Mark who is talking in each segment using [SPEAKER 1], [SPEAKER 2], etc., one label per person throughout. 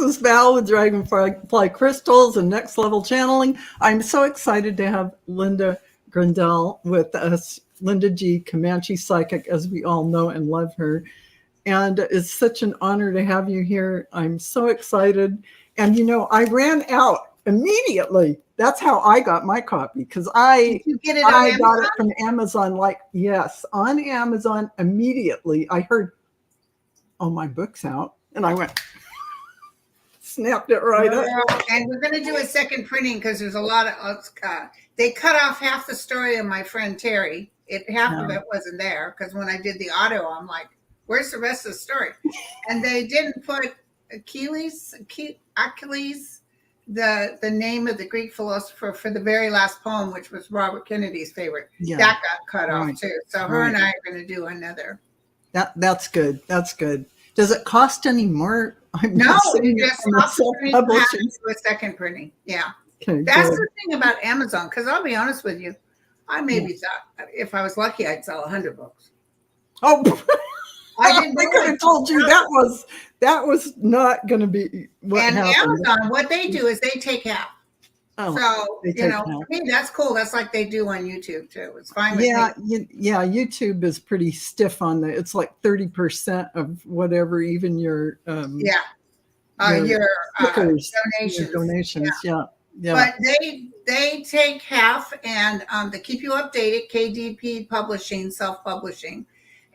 [SPEAKER 1] is Val with Dragonfly Crystals and Next Level Channeling. I'm so excited to have Linda Grindel with us. Linda G, Comanche Psychic, as we all know and love her. And it's such an honor to have you here. I'm so excited. And, I ran out immediately. That's how I got my copy, because I got it from Amazon. Yes, on Amazon immediately. I heard, oh, my book's out. And I went, snapped it right up.
[SPEAKER 2] And we're going to do a second printing because there's a lot of, they cut off half the story of my friend Terry. Half of it wasn't there because when I did the auto, I'm like, where's the rest of the story? And they didn't put Achilles, the name of the Greek philosopher for the very last poem, which was Robert Kennedy's favorite. Yeah. That got cut off too. So her and I are going to do another.
[SPEAKER 1] That's good. That's good. Does it cost any more?
[SPEAKER 2] No, you just self-publishing. Do a second printing. Yeah. Okay, that's good. The thing about Amazon, because I'll be honest with you, I maybe thought if I was lucky, I'd sell 100 books.
[SPEAKER 1] Oh, I could have told you that was not going to be what happened.
[SPEAKER 2] Amazon, what they do is they take half. Oh, so, for me, that's cool. That's like they do on YouTube too. It's fine with me.
[SPEAKER 1] Yeah, YouTube is pretty stiff on that. It's like 30% of whatever, even your
[SPEAKER 2] your donations.
[SPEAKER 1] Yeah.
[SPEAKER 2] But they take half, and they keep you updated. KDP Publishing, self-publishing,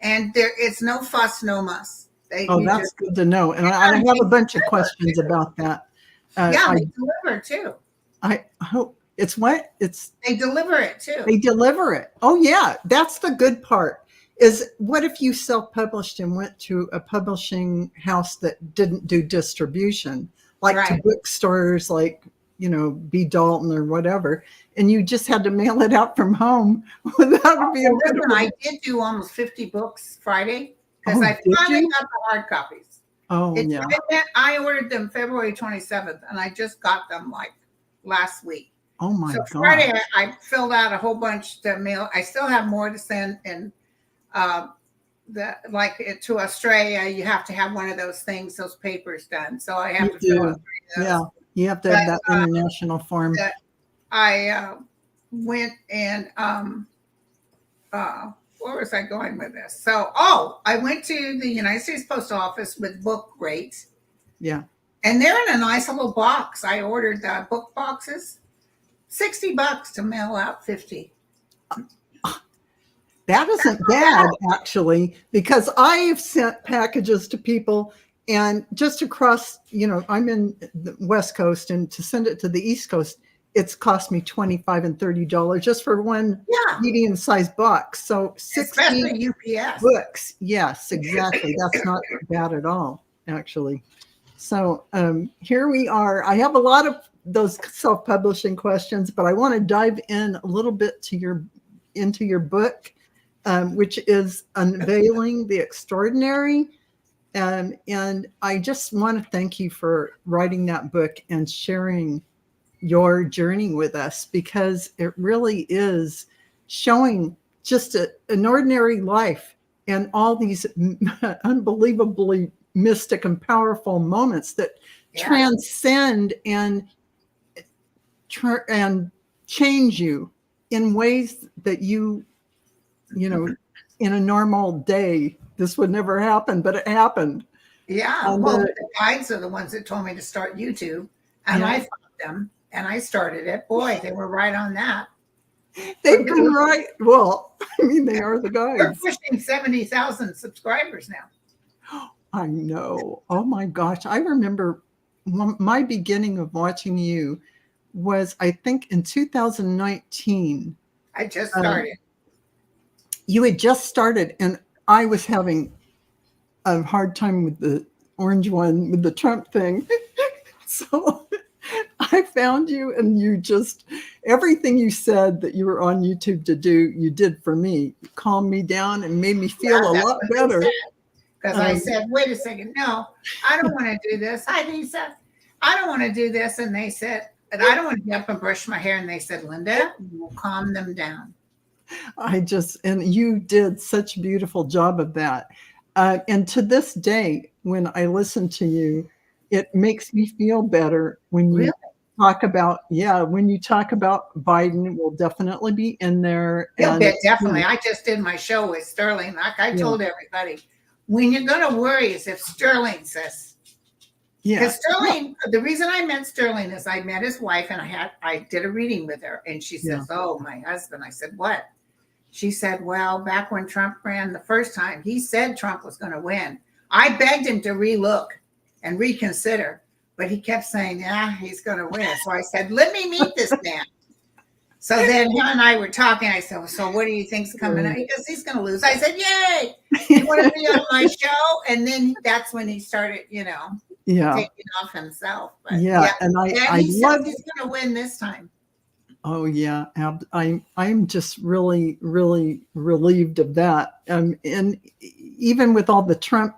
[SPEAKER 2] and it's no fuss, no muss.
[SPEAKER 1] That's good to know. And I have a bunch of questions about that.
[SPEAKER 2] They deliver too.
[SPEAKER 1] I hope it's what it's.
[SPEAKER 2] They deliver it too.
[SPEAKER 1] They deliver it. Oh yeah, that's the good part. Is what if you self-published and went to a publishing house that didn't do distribution, like to bookstores, like B. Dalton or whatever, and you just had to mail it out from home without being.
[SPEAKER 2] I did do almost 50 books Friday because I finally got the hard copies.
[SPEAKER 1] Oh yeah.
[SPEAKER 2] I ordered them February 27th, and I just got them last week.
[SPEAKER 1] Oh my God.
[SPEAKER 2] Friday I filled out a whole bunch to mail. I still have more to send, and to Australia, you have to have one of those papers done. So I have to fill out 3 of those.
[SPEAKER 1] Yeah. You have to have that international form.
[SPEAKER 2] I went and where was I going with this? So, I went to the United States Post Office with book rates.
[SPEAKER 1] Yeah.
[SPEAKER 2] And they're in a nice little box. I ordered the book boxes, $60 to mail out 50.
[SPEAKER 1] That isn't bad, actually, because I've sent packages to people. And just across, I'm in the West Coast, and to send it to the East Coast, it's cost me $25 and $30 just for one medium-sized box. So 60
[SPEAKER 2] UPS
[SPEAKER 1] books. Yes, exactly. That's not bad at all, actually. So here we are. I have a lot of those self-publishing questions, but I want to dive in a little bit into your book, which is Unveiling the Extraordinary. And I just want to thank you for writing that book and sharing your journey with us, because it really is showing just an ordinary life and all these unbelievably mystic and powerful moments that transcend and change you in ways that in a normal day, this would never happen, but it happened.
[SPEAKER 2] Yeah. The guides are the ones that told me to start YouTube, and I found them and I started it. Boy, they were right on that.
[SPEAKER 1] They've been right. Well, they are the guys.
[SPEAKER 2] They're pushing 70,000 subscribers now.
[SPEAKER 1] I know. Oh my gosh. I remember my beginning of watching you was, I think, in 2019.
[SPEAKER 2] I just started.
[SPEAKER 1] You had just started, and I was having a hard time with the orange one, with the Trump thing. So I found you, and you just, everything you said that you were on YouTube to do, you did for me. You calmed me down and made me feel a lot better.
[SPEAKER 2] Because I said, wait a second, no, I don't want to do this. Hi, Lisa. I don't want to do this. And they said, and I don't want to get up and brush my hair. And they said, Linda, we'll calm them down.
[SPEAKER 1] And you did such a beautiful job of that. And to this day, when I listen to you, it makes me feel better when you
[SPEAKER 2] Really?
[SPEAKER 1] talk about, when you talk about Biden will definitely be in there.
[SPEAKER 2] He'll
[SPEAKER 1] And
[SPEAKER 2] bet definitely. I just did my show with Sterling. Like I
[SPEAKER 1] yeah,
[SPEAKER 2] told everybody, when you're going to worry is if Sterling says,
[SPEAKER 1] yeah,
[SPEAKER 2] because Sterling, the reason I met Sterling is I met his wife and I did a reading with her. And she
[SPEAKER 1] yeah,
[SPEAKER 2] says, oh, my husband. I said, what? She said, well, back when Trump ran the first time, he said Trump was going to win. I begged him to relook and reconsider, but he kept saying, yeah, he's going to win. So I said, let me meet this man. So then him and I were talking. I said, so what do you think's coming up? He goes, he's going to lose. I said, yay, you want to be on my show? And then that's when he started,
[SPEAKER 1] yeah,
[SPEAKER 2] taking off himself. But
[SPEAKER 1] yeah. And I
[SPEAKER 2] he
[SPEAKER 1] love.
[SPEAKER 2] says he's going to win this time.
[SPEAKER 1] Oh yeah, I'm just really, really relieved of that. And even with all the Trump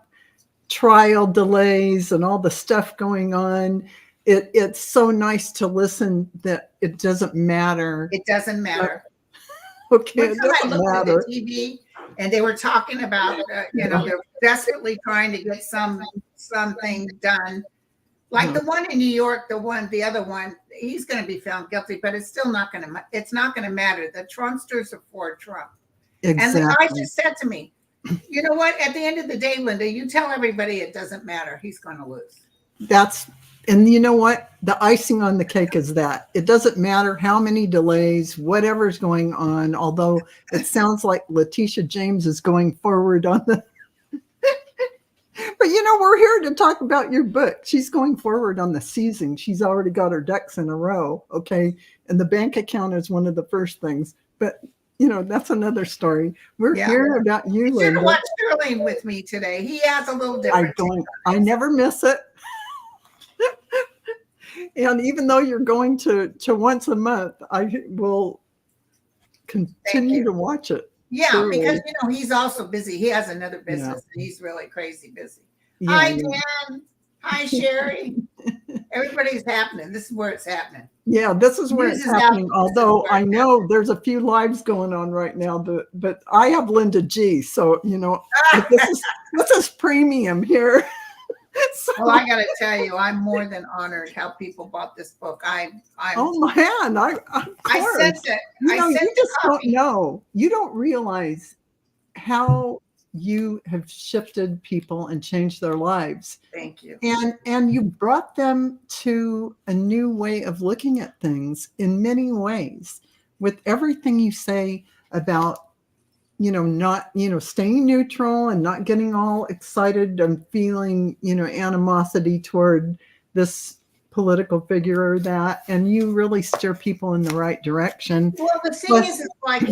[SPEAKER 1] trial delays and all the stuff going on, it's so nice to listen that it doesn't matter.
[SPEAKER 2] It doesn't matter.
[SPEAKER 1] Okay,
[SPEAKER 2] One
[SPEAKER 1] it
[SPEAKER 2] time I
[SPEAKER 1] doesn't
[SPEAKER 2] looked
[SPEAKER 1] matter.
[SPEAKER 2] at the TV and they were talking about, they're desperately trying to get something done. Like the one in New York, the other one, he's going to be found guilty, but it's still not going to matter. The Trumpsters are for Trump.
[SPEAKER 1] Exactly.
[SPEAKER 2] And the guy just said to me, you know what? At the end of the day, Linda, you tell everybody it doesn't matter. He's going to lose.
[SPEAKER 1] And you know what? The icing on the cake is that it doesn't matter how many delays, whatever's going on, although it sounds like Letitia James is going forward on the. But we're here to talk about your book. She's going forward on the season. She's already got her ducks in a row. Okay. And the bank account is one of the first things. But, that's another story. We're here about you,
[SPEAKER 2] You should
[SPEAKER 1] Linda.
[SPEAKER 2] watch Sterling with me today. He has a little different.
[SPEAKER 1] I never miss it. And even though you're going to once a month, I will continue to watch it.
[SPEAKER 2] Yeah,
[SPEAKER 1] truly.
[SPEAKER 2] because he's also busy. He has another business and he's really crazy busy.
[SPEAKER 1] Yeah,
[SPEAKER 2] Hi, Dan. Hi, Sherry. Everybody's happening. This is where it's happening.
[SPEAKER 1] Yeah, this is where it's happening. Although I know there's a few lives going on right now, but I have Linda G. So this is premium here. So,
[SPEAKER 2] well, I got to tell you, I'm more than honored how people bought this book.
[SPEAKER 1] Oh man, I
[SPEAKER 2] sent it.
[SPEAKER 1] You just don't know. You don't realize how you have shifted people and changed their lives.
[SPEAKER 2] Thank you.
[SPEAKER 1] And you brought them to a new way of looking at things in many ways. With everything you say about not, staying neutral and not getting all excited and feeling, animosity toward this political figure or that. And you really steer people in the right direction.
[SPEAKER 2] Well, the thing is, it's like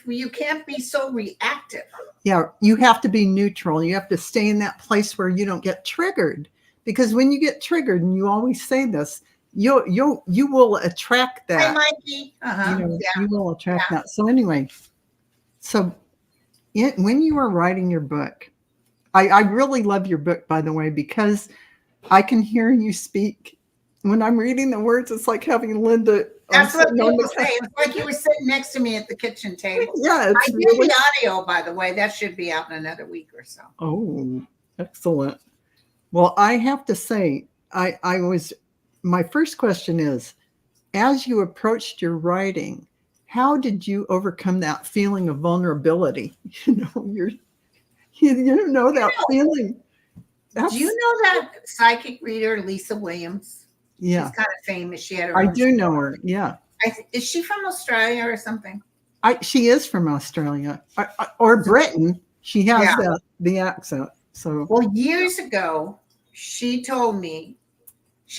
[SPEAKER 2] you can't be so reactive.
[SPEAKER 1] Yeah, you have to be neutral. You have to stay in that place where you don't get triggered. Because when you get triggered, and you always say this, you will attract that.
[SPEAKER 2] Hi, Mikey.
[SPEAKER 1] You will attract that. So anyway, when you were writing your book, I really love your book, by the way, because I can hear you speak. When I'm reading the words, it's like having Linda.
[SPEAKER 2] That's what people say. It's like you were sitting next to me at the kitchen table.
[SPEAKER 1] Yeah,
[SPEAKER 2] I did the audio, by the way. That should be out in another week or so.
[SPEAKER 1] Oh, excellent. Well, I have to say, my first question is, as you approached your writing, how did you overcome that feeling of vulnerability? That feeling.
[SPEAKER 2] Do you know that psychic reader, Lisa Williams?
[SPEAKER 1] Yeah.
[SPEAKER 2] She's kind of famous. She had her
[SPEAKER 1] I do know her. Yeah.
[SPEAKER 2] Is she from Australia or something?
[SPEAKER 1] She is from Australia or Britain. She has the accent. So,
[SPEAKER 2] well, years ago, she told me,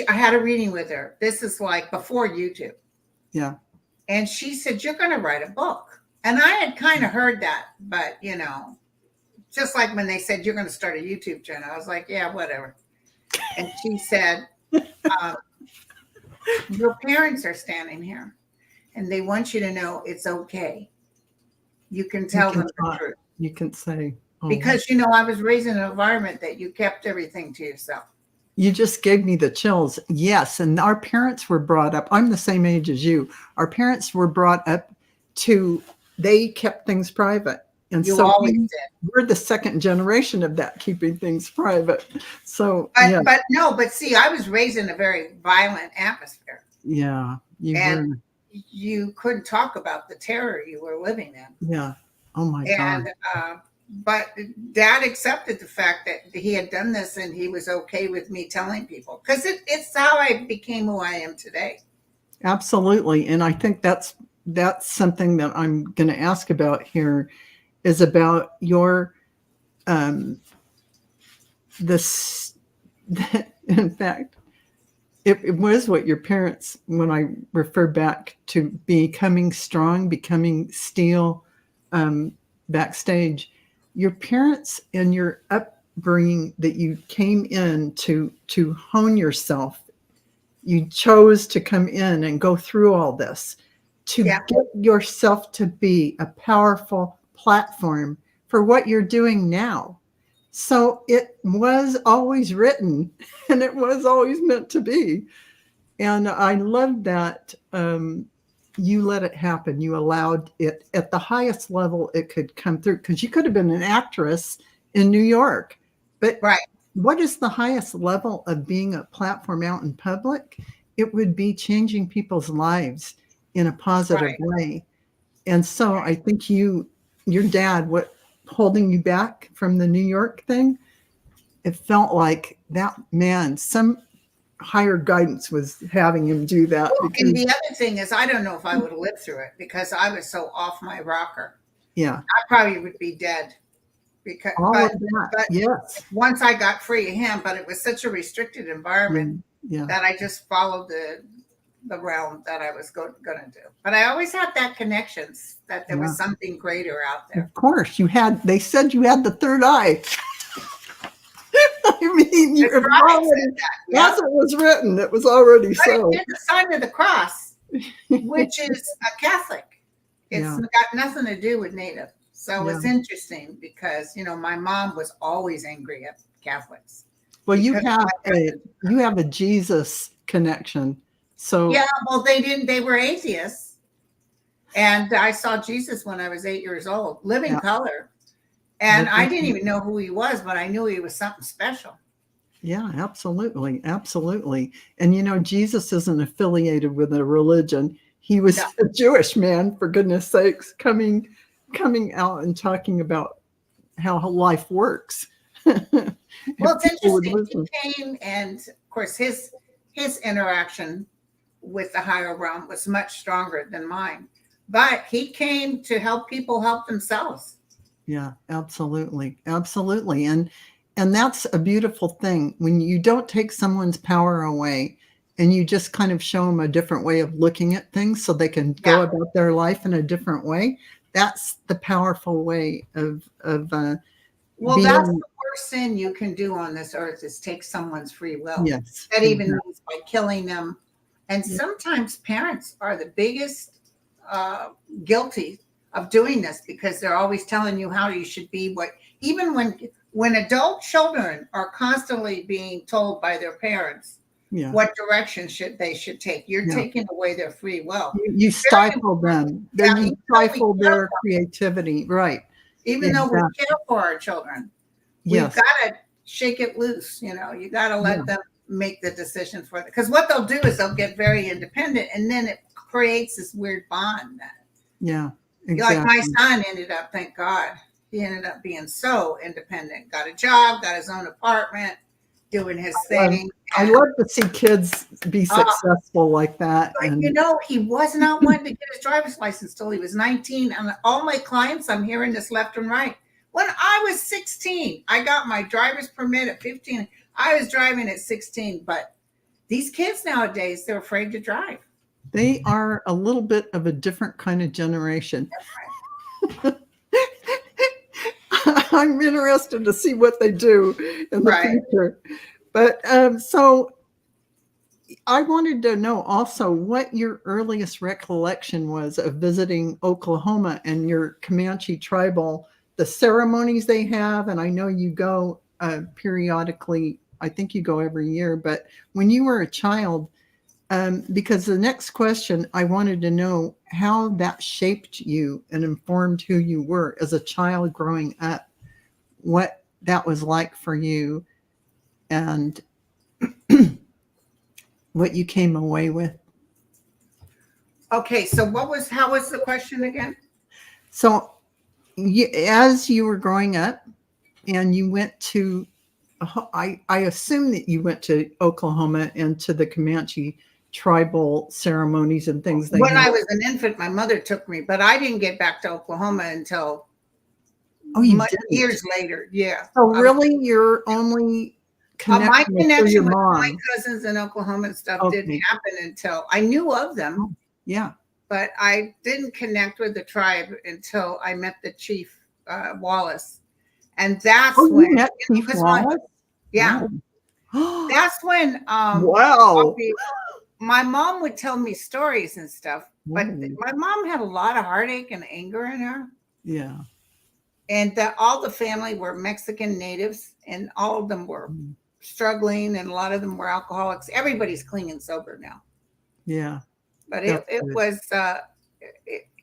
[SPEAKER 2] I had a reading with her. This is like before YouTube.
[SPEAKER 1] Yeah.
[SPEAKER 2] And she said, you're going to write a book. And I had kind of heard that, but just like when they said, you're going to start a YouTube channel, I was like, yeah, whatever. And she said, your parents are standing here and they want you to know it's okay. You can tell them the truth.
[SPEAKER 1] You can say.
[SPEAKER 2] Because, I was raised in an environment that you kept everything to yourself.
[SPEAKER 1] You just gave me the chills. Yes. And our parents were brought up. I'm the same age as you. Our parents were brought up they kept things private. And
[SPEAKER 2] You
[SPEAKER 1] so
[SPEAKER 2] always did.
[SPEAKER 1] we're the second generation of that, keeping things private. So, yeah.
[SPEAKER 2] But see, I was raised in a very violent atmosphere.
[SPEAKER 1] Yeah. You
[SPEAKER 2] And
[SPEAKER 1] were.
[SPEAKER 2] you couldn't talk about the terror you were living in.
[SPEAKER 1] Yeah. Oh my God.
[SPEAKER 2] And but Dad accepted the fact that he had done this, and he was okay with me telling people, because it's how I became who I am today.
[SPEAKER 1] Absolutely. And I think that's something that I'm going to ask about here, is about your this in fact, it was what your parents, when I refer back to becoming strong, becoming steel, backstage, your parents and your upbringing, that you came in to hone yourself. You chose to come in and go through all this to get yourself to be a powerful platform for what you're doing now. So it was always written, and it was always meant to be. And I love that you let it happen. You allowed it at the highest level it could come through, because you could have been an actress in New York. But what is the highest level of being a platform out in public? It would be changing people's lives in a positive way. And so I think your dad, what holding you back from the New York thing, it felt like that man, some higher guidance was having him do that.
[SPEAKER 2] Well, and the other thing is, I don't know if I would have lived through it, because I was so off my rocker.
[SPEAKER 1] Yeah.
[SPEAKER 2] I probably would be dead. Because, but yes, once I got free of him, but it was such a restricted environment that I just followed the realm that I was going to do. But I always had that connections that there was something greater out there.
[SPEAKER 1] Of course, they said you had the third eye. I mean, as it was written, it was already so.
[SPEAKER 2] It's the sign of the cross, which is a Catholic. It's got nothing to do with Native. So it's interesting, because, my mom was always angry at Catholics.
[SPEAKER 1] Well, you have a Jesus connection. So
[SPEAKER 2] yeah, well, they were atheists. And I saw Jesus when I was 8 years old, living color. And I didn't even know who he was, but I knew he was something special.
[SPEAKER 1] Yeah, absolutely. Absolutely. And, Jesus isn't affiliated with a religion. He was a Jewish man, for goodness sakes, coming out and talking about how life works.
[SPEAKER 2] Well, it's interesting. He came, and of course, his interaction with the higher realm was much stronger than mine. But he came to help people help themselves.
[SPEAKER 1] Yeah, absolutely. Absolutely. And that's a beautiful thing, when you don't take someone's power away, and you just kind of show them a different way of looking at things so they can go about their life in a different way. That's the powerful way of
[SPEAKER 2] well, that's the worst sin you can do on this earth, is take someone's free will.
[SPEAKER 1] Yes.
[SPEAKER 2] That even means by killing them. And sometimes parents are the biggest guilty of doing this, because they're always telling you how you should be. Even when adult children are constantly being told by their parents what direction they should take, you're taking away their free will.
[SPEAKER 1] You stifle them. You stifle their creativity, right?
[SPEAKER 2] Even though we care for our children, we've got to shake it loose. You got to let them make the decision for them. Because what they'll do is they'll get very independent, and then it creates this weird bond. Exactly. Like my son ended up, thank God, he ended up being so independent. Got a job, got his own apartment, doing his thing.
[SPEAKER 1] I love to see kids be successful like that.
[SPEAKER 2] And he was not one to get his driver's license till he was 19. And all my clients, I'm hearing this left and right. When I was 16, I got my driver's permit at 15. I was driving at 16. But these kids nowadays, they're afraid to drive.
[SPEAKER 1] They are a little bit of a different kind of generation. I'm interested to see what they do in the future. But so I wanted to know also what your earliest recollection was of visiting Oklahoma and your Comanche tribal, the ceremonies they have. And I know you go periodically. I think you go every year. But when you were a child, because the next question, I wanted to know how that shaped you and informed who you were as a child growing up, what that was like for you, and what you came away with.
[SPEAKER 2] Okay, so how was the question again?
[SPEAKER 1] So, as you were growing up, and you went to, I assume that you went to Oklahoma and to the Comanche tribal ceremonies and things.
[SPEAKER 2] When I was an infant, my mother took me, but I didn't get back to Oklahoma until years later. Yeah.
[SPEAKER 1] So really, you're only
[SPEAKER 2] my connection with
[SPEAKER 1] mom.
[SPEAKER 2] my cousins in Oklahoma and stuff didn't happen until I knew of them.
[SPEAKER 1] Yeah.
[SPEAKER 2] But I didn't connect with the tribe until I met the chief, Wallace. And that's when
[SPEAKER 1] you met Chief Wallace?
[SPEAKER 2] Yeah. Wow. That's when
[SPEAKER 1] wow.
[SPEAKER 2] My mom would tell me stories and stuff, but my mom had a lot of heartache and anger in her.
[SPEAKER 1] Yeah.
[SPEAKER 2] And all the family were Mexican natives, and all of them were struggling, and a lot of them were alcoholics. Everybody's clean and sober now.
[SPEAKER 1] Yeah.
[SPEAKER 2] But it was, I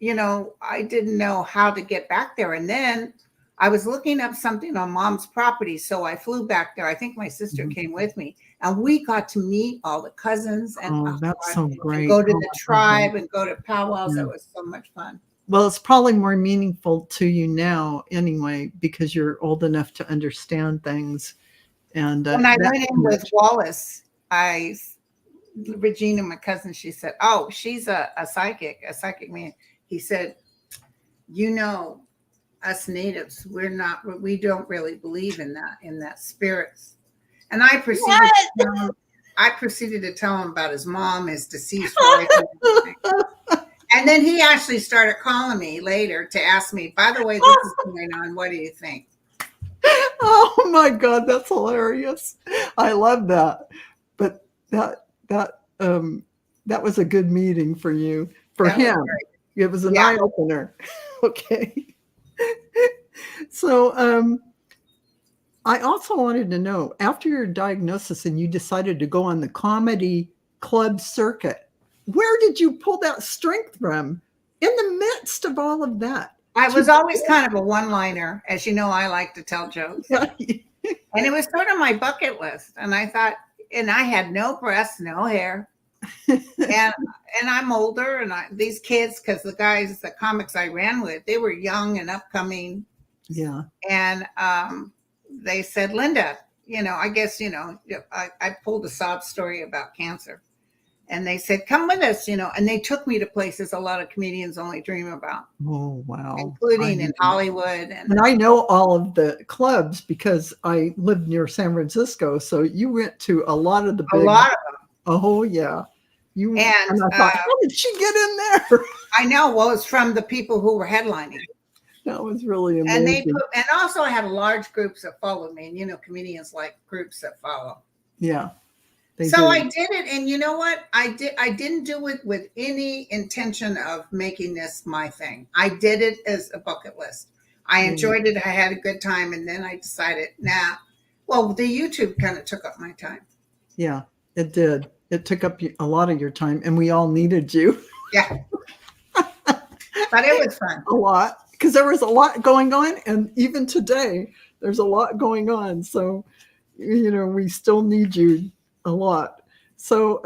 [SPEAKER 2] didn't know how to get back there. And then I was looking up something on mom's property. So I flew back there. I think my sister came with me, and we got to meet all the cousins and,
[SPEAKER 1] that's so great.
[SPEAKER 2] And go to the tribe and go to powwows. It was so much fun.
[SPEAKER 1] Well, it's probably more meaningful to you now anyway, because you're old enough to understand things. And
[SPEAKER 2] when I went in with Wallace, Regina, my cousin, she said, "Oh, she's a psychic man." He said, us natives, we don't really believe in that spirits. And I proceeded to tell him about his mom, his deceased wife. And then he actually started calling me later to ask me, by the way, this is going on. What do you think?
[SPEAKER 1] Oh my God, that's hilarious. I love that. But that was a good meeting for you. For him, it was an eye opener. Okay. So I also wanted to know, after your diagnosis and you decided to go on the comedy club circuit, where did you pull that strength from in the midst of all of that?
[SPEAKER 2] I was always kind of a one-liner. As you know, I like to tell jokes. And it was sort of my bucket list. And I thought, and I had no breasts, no hair. and I'm older, and these kids, because the comics I ran with, they were young and upcoming.
[SPEAKER 1] Yeah.
[SPEAKER 2] And they said, Linda, I guess, I pulled a sob story about cancer. And they said, come with us, and they took me to places a lot of comedians only dream about.
[SPEAKER 1] Oh, wow.
[SPEAKER 2] Including in Hollywood.
[SPEAKER 1] And I know all of the clubs because I lived near San Francisco. So you went to a lot of the big. A lot of them. Oh, yeah. And I thought, how did she get in there?
[SPEAKER 2] I know. Well, it's from the people who were headlining.
[SPEAKER 1] That was really amazing.
[SPEAKER 2] And also I had large groups that followed me. And, comedians like groups that follow.
[SPEAKER 1] Yeah.
[SPEAKER 2] I did it, and you know what? I didn't do it with any intention of making this my thing. I did it as a bucket list. I enjoyed it. I had a good time, and then I decided, the YouTube kind of took up my time.
[SPEAKER 1] Yeah, it did. It took up a lot of your time, and we all needed you.
[SPEAKER 2] Yeah, but it was fun.
[SPEAKER 1] A lot, because there was a lot going on, and even today, there's a lot going on. So, we still need you a lot. So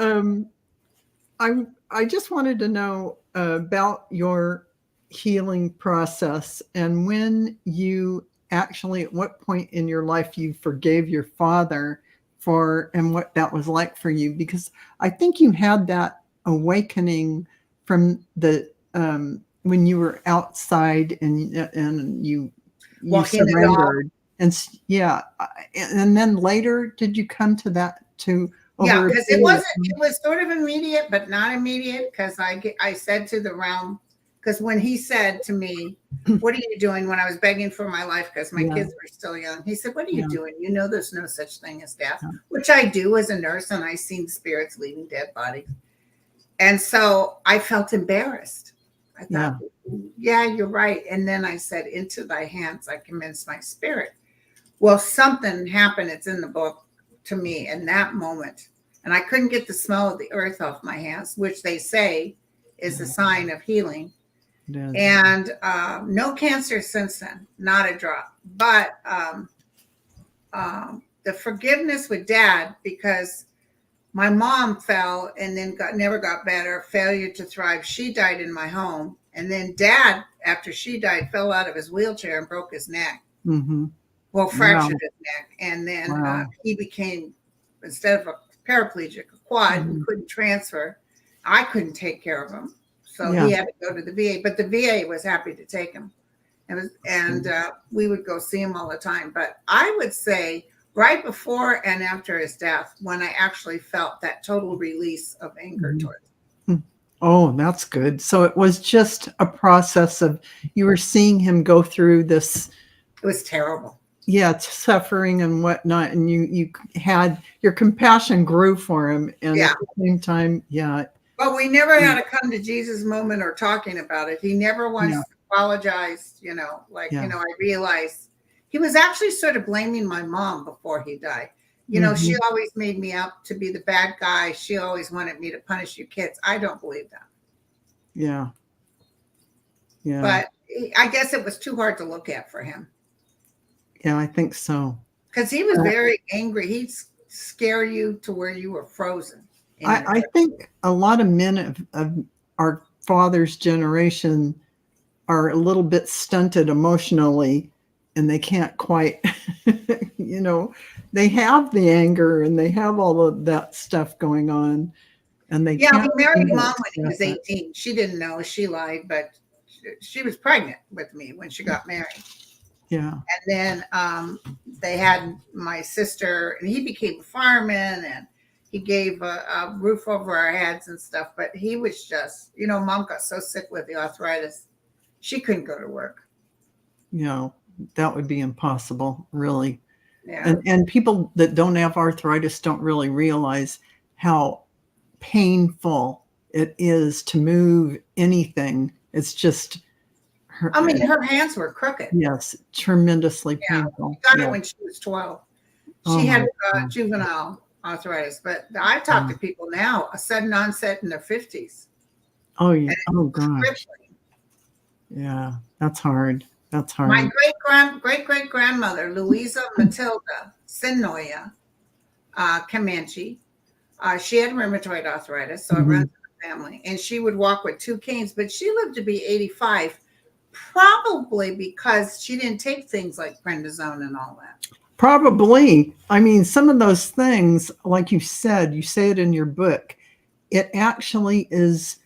[SPEAKER 1] I just wanted to know about your healing process and when you actually, at what point in your life you forgave your father and what that was like for you, because I think you had that awakening from the when you were outside and you surrendered. And then later, did you come to that too?
[SPEAKER 2] Yeah, because it was sort of immediate, but not immediate, because I said to the realm, because when he said to me, what are you doing, when I was begging for my life because my kids were still young, he said, what are you doing? There's no such thing as death, which I do as a nurse, and I've seen spirits leaving dead bodies. And so I felt embarrassed. I thought, yeah, you're right. And then I said, into thy hands I commence my spirit. Well, something happened. It's in the book to me in that moment. and I couldn't get the smell of the earth off my hands, which they say is a sign of healing. And no cancer since then, not a drop. But the forgiveness with Dad, because my mom fell and then never got better, failure to thrive. She died in my home. And then Dad, after she died, fell out of his wheelchair and broke his neck.
[SPEAKER 1] Mm-hmm.
[SPEAKER 2] Well, fractured his neck. And then he became, instead of a paraplegic, a quad, who couldn't transfer. I couldn't take care of him. So he had to go to the VA. But the VA was happy to take him. And we would go see him all the time. But I would say right before and after his death, when I actually felt that total release of anger towards him.
[SPEAKER 1] Oh, that's good. So it was just a process of, you were seeing him go through this.
[SPEAKER 2] It was terrible.
[SPEAKER 1] Yeah, suffering and whatnot. And you had, your compassion grew for him. And at the same time,
[SPEAKER 2] But we never had a come to Jesus moment or talking about it. He never once apologized, you know, I realized he was actually sort of blaming my mom before he died. You know, she always made me out to be the bad guy. She always wanted me to punish you kids. I don't believe that.
[SPEAKER 1] Yeah. Yeah.
[SPEAKER 2] But I guess it was too hard to look at for him.
[SPEAKER 1] Yeah, I think so.
[SPEAKER 2] Because he was very angry. He'd scare you to where you were frozen.
[SPEAKER 1] I think a lot of men of our father's generation are a little bit stunted emotionally, and they can't quite, you know, they have the anger and they have all of that stuff going on. And they
[SPEAKER 2] he married Mom when he was 18. She didn't know. She lied, but she was pregnant with me when she got married.
[SPEAKER 1] Yeah.
[SPEAKER 2] And then they had my sister, and he became a fireman, and he gave a roof over our heads and stuff. But he was just, you know, Mom got so sick with the arthritis, she couldn't go to work.
[SPEAKER 1] You know, that would be impossible, really.
[SPEAKER 2] Yeah.
[SPEAKER 1] And people that don't have arthritis don't really realize how painful it is to move anything. It's just,
[SPEAKER 2] her hands were crooked.
[SPEAKER 1] Yes, tremendously painful.
[SPEAKER 2] She got it when she was 12. She had juvenile arthritis, but I talk to people now, a sudden onset in their 50s.
[SPEAKER 1] Oh, yeah. Oh, gosh. Yeah, that's hard. That's hard.
[SPEAKER 2] My great-great-grandmother, Louisa Matilda Sinoya Comanche, she had rheumatoid arthritis, so it runs in the family. And she would walk with 2 canes, but she lived to be 85, probably because she didn't take things like prednisone and all that.
[SPEAKER 1] Probably. I mean, some of those things, like you say it in your book, it actually is,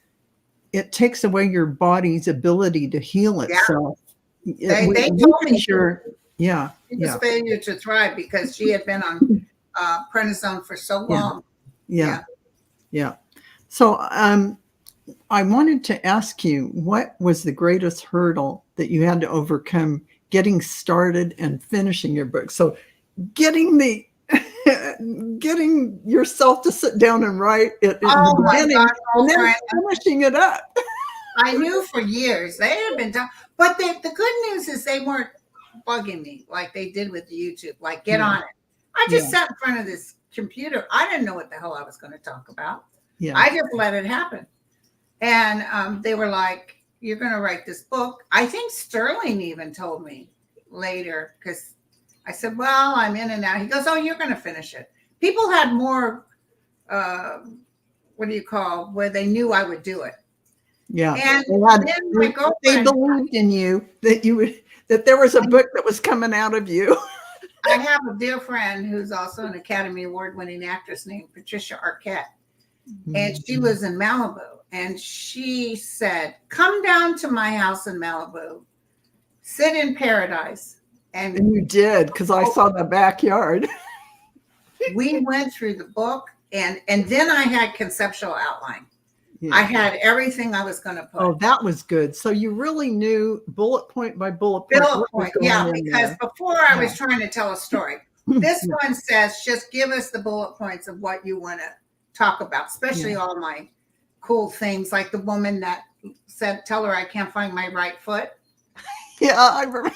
[SPEAKER 1] it takes away your body's ability to heal itself.
[SPEAKER 2] They told me
[SPEAKER 1] she was
[SPEAKER 2] failure to thrive because she had been on prednisone for so long.
[SPEAKER 1] Yeah. So I wanted to ask you, what was the greatest hurdle that you had to overcome getting started and finishing your book? So getting yourself to sit down and write it in the beginning, and then finishing it up.
[SPEAKER 2] I knew for years they had been done, but the good news is they weren't bugging me like they did with YouTube. Like, get on it. I just sat in front of this computer. I didn't know what the hell I was going to talk about. I just let it happen. And they were like, you're going to write this book. I think Sterling even told me later, because I said, well, I'm in and out. He goes, oh, you're going to finish it. People had more, where they knew I would do it.
[SPEAKER 1] Yeah.
[SPEAKER 2] And
[SPEAKER 1] they believed in you, that there was a book that was coming out of you.
[SPEAKER 2] I have a dear friend who's also an Academy Award-winning actress named Patricia Arquette. And she lives in Malibu. And she said, come down to my house in Malibu, sit in paradise. And
[SPEAKER 1] you did, because I saw the backyard.
[SPEAKER 2] We went through the book, and then I had conceptual outline. I had everything I was going to put.
[SPEAKER 1] Oh, that was good. So you really knew bullet point by bullet point.
[SPEAKER 2] Because before I was trying to tell a story. This one says, just give us the bullet points of what you want to talk about, especially all my cool things, like the woman that said, tell her I can't find my right foot.
[SPEAKER 1] Yeah, I remember.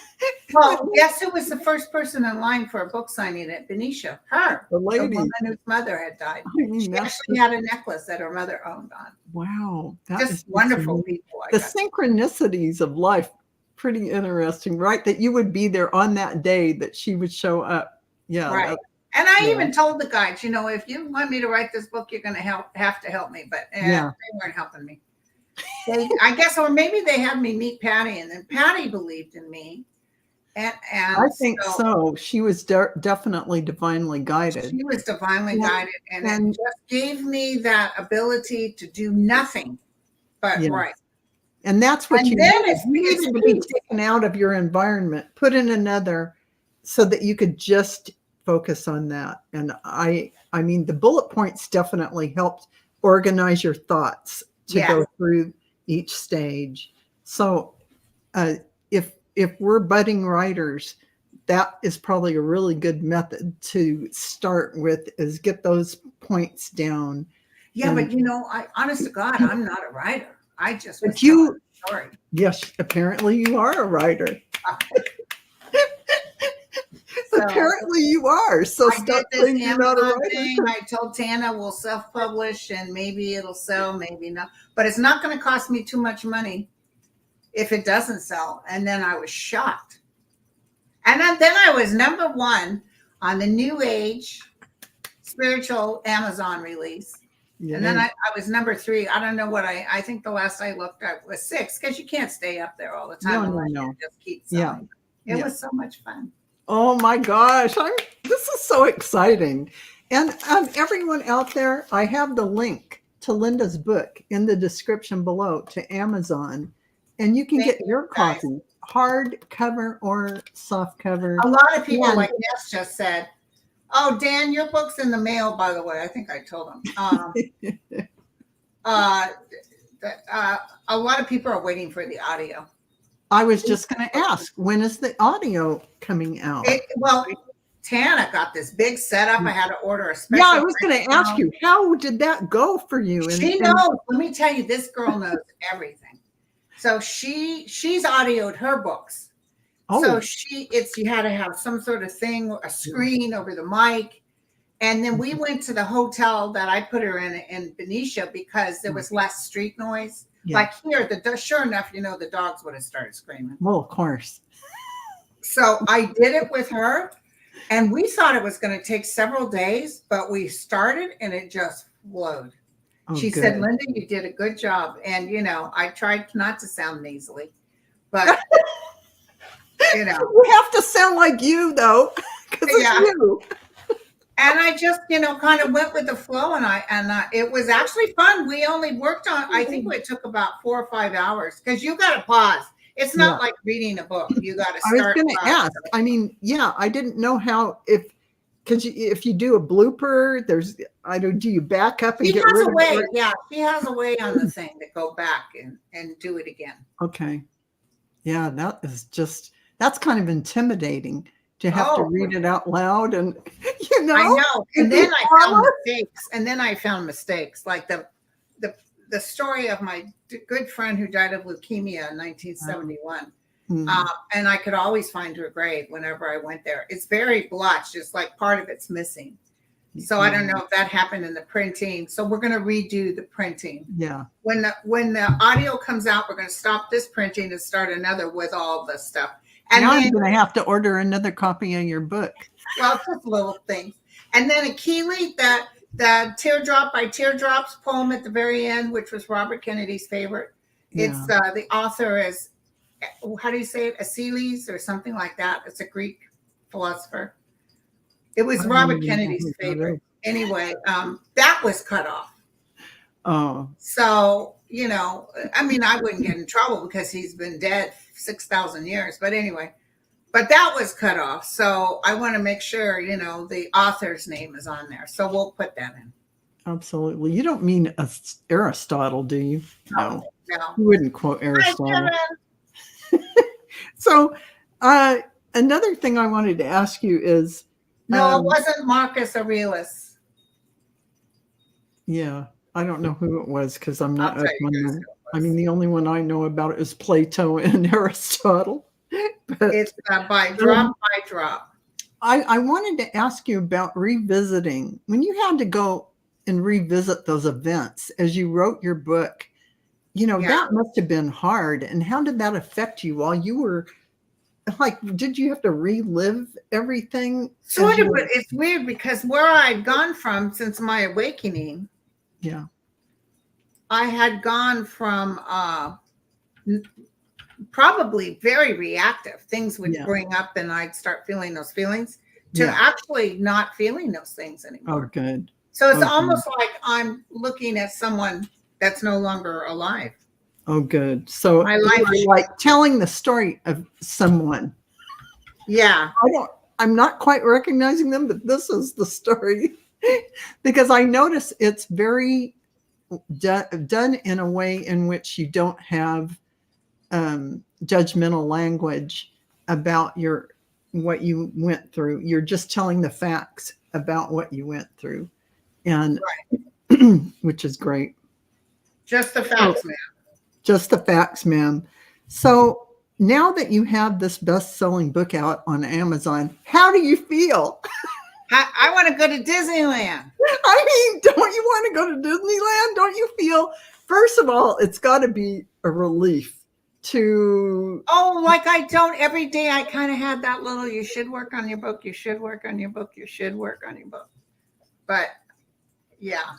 [SPEAKER 2] Well, guess who was the first person in line for a book signing at Benicia? Her,
[SPEAKER 1] The
[SPEAKER 2] the
[SPEAKER 1] lady.
[SPEAKER 2] woman whose mother had died.
[SPEAKER 1] I mean,
[SPEAKER 2] She
[SPEAKER 1] that's
[SPEAKER 2] actually had a necklace that her mother owned on.
[SPEAKER 1] wow. That is
[SPEAKER 2] Just wonderful
[SPEAKER 1] amazing.
[SPEAKER 2] people.
[SPEAKER 1] The synchronicities of life, pretty interesting, right? That you would be there on that day that she would show up. Yeah.
[SPEAKER 2] Right. And I
[SPEAKER 1] yeah.
[SPEAKER 2] even told the guys, you know, if you want me to write this book, you're going to have to help me. But
[SPEAKER 1] Yeah.
[SPEAKER 2] they weren't helping me. I guess, or maybe they had me meet Patty, and then Patty believed in me. And
[SPEAKER 1] I think so. She was definitely divinely guided.
[SPEAKER 2] She was divinely guided, and it just gave me that ability to do nothing but write.
[SPEAKER 1] And that's what
[SPEAKER 2] and
[SPEAKER 1] you
[SPEAKER 2] then
[SPEAKER 1] need. You needed to be taken out of your environment, put in another, so that you could just focus on that. And I mean, the bullet points definitely helped organize your thoughts to go through each stage. So if we're budding writers, that is probably a really good method to start with, is get those points down.
[SPEAKER 2] Yeah, but you know, honest to God, I'm not a writer. I just was telling a story.
[SPEAKER 1] Yes, apparently you are a writer. Apparently you are. So stop saying you're not a writer.
[SPEAKER 2] Thing. I told Tana we'll self-publish and maybe it'll sell, maybe not. But it's not going to cost me too much money if it doesn't sell. And then I was shocked. And then I was #1 on the New Age spiritual Amazon release. And then I was #3. I don't know what I think the last I looked at was 6, because you can't stay up there all the time.
[SPEAKER 1] No.
[SPEAKER 2] Just keep selling. It was so much fun.
[SPEAKER 1] Oh my gosh. This is so exciting. And everyone out there, I have the link to Linda's book in the description below to Amazon. And you can get your copy, hardcover or softcover.
[SPEAKER 2] A lot of people, like Ness just said, "Oh, Dan, your book's in the mail, by the way." I think I told him. A lot of people are waiting for the audio.
[SPEAKER 1] I was just going to ask, when is the audio coming out?
[SPEAKER 2] Well, Tana got this big setup. I had to order a special.
[SPEAKER 1] Yeah, I was going to ask you, how did that go for you?
[SPEAKER 2] She knows. Let me tell you, this girl knows everything. So she's audioed her books. So you had to have some sort of thing, a screen over the mic. And then we went to the hotel that I put her in Benicia, because there was less street noise. Like here, sure enough, you know, the dogs would have started screaming.
[SPEAKER 1] Well, of course.
[SPEAKER 2] So I did it with her, and we thought it was going to take several days, but we started and it just flowed. She said, "Linda, you did a good job." And, you know, I tried not to sound nasally, but, you know.
[SPEAKER 1] You have to sound like you, though, because it's you.
[SPEAKER 2] And I just, you know, kind of went with the flow, and it was actually fun. We only worked on, I think it took about 4 or 5 hours, because you got to pause. It's not like reading a book. You got to start.
[SPEAKER 1] I was going to ask. I mean, I didn't know how, if you do a blooper, do you back up and get rid of it?
[SPEAKER 2] Yeah, she has a way on the thing to go back and do it again.
[SPEAKER 1] Okay. Yeah, that's kind of intimidating to have to read it out loud, and you know.
[SPEAKER 2] I know. And then I found mistakes. Like the story of my good friend who died of leukemia in 1971. And I could always find her grave whenever I went there. It's very blotched, just like part of it's missing. So I don't know if that happened in the printing. So we're going to redo the printing.
[SPEAKER 1] Yeah. When
[SPEAKER 2] the audio comes out, we're going to stop this printing and start another with all the stuff. And
[SPEAKER 1] now I'm going to have to order another copy of your book.
[SPEAKER 2] Well, just little things. And then a Keeley, the Teardrop by Teardrops poem at the very end, which was Robert Kennedy's favorite. It's the author is, how do you say it? Asiles or something like that. It's a Greek philosopher. It was Robert Kennedy's favorite. Anyway, that was cut off.
[SPEAKER 1] Oh.
[SPEAKER 2] So, you know, I mean, I wouldn't get in trouble because he's been dead 6,000 years. But anyway, that was cut off. So I want to make sure, you know, the author's name is on there. So we'll put that in.
[SPEAKER 1] Absolutely. You don't mean Aristotle, do you?
[SPEAKER 2] No.
[SPEAKER 1] You wouldn't quote Aristotle. So another thing I wanted to ask you is.
[SPEAKER 2] No, it wasn't Marcus Aurelius.
[SPEAKER 1] Yeah. I don't know who it was, because I'm not up on the. I mean, the only one I know about is Plato and Aristotle. But
[SPEAKER 2] It's by drop.
[SPEAKER 1] I wanted to ask you about revisiting. When you had to go and revisit those events as you wrote your book,
[SPEAKER 2] Yeah.
[SPEAKER 1] that must have been hard. And how did that affect you while you were like, did you have to relive everything?
[SPEAKER 2] Sort of, but it's weird because where I'd gone from since my awakening,
[SPEAKER 1] Yeah.
[SPEAKER 2] I had gone from probably very reactive. Things would bring up and I'd start feeling those feelings to actually not feeling those things anymore.
[SPEAKER 1] Oh, good.
[SPEAKER 2] So it's almost like I'm looking at someone that's no longer alive.
[SPEAKER 1] Oh, good. So
[SPEAKER 2] my life
[SPEAKER 1] is like telling the story of someone.
[SPEAKER 2] Yeah.
[SPEAKER 1] I'm not quite recognizing them, but this is the story because I notice it's very done in a way in which you don't have judgmental language about what you went through. You're just telling the facts about what you went through, and which is great.
[SPEAKER 2] Just the facts, ma'am.
[SPEAKER 1] Just the facts, ma'am. So now that you have this best-selling book out on Amazon, how do you feel?
[SPEAKER 2] I want to go to Disneyland.
[SPEAKER 1] I mean, don't you want to go to Disneyland? Don't you feel, first of all, it's got to be a relief to...
[SPEAKER 2] Oh, like I don't. Every day I kind of had that little, you should work on your book, you should work on your book, you should work on your book. But, yeah.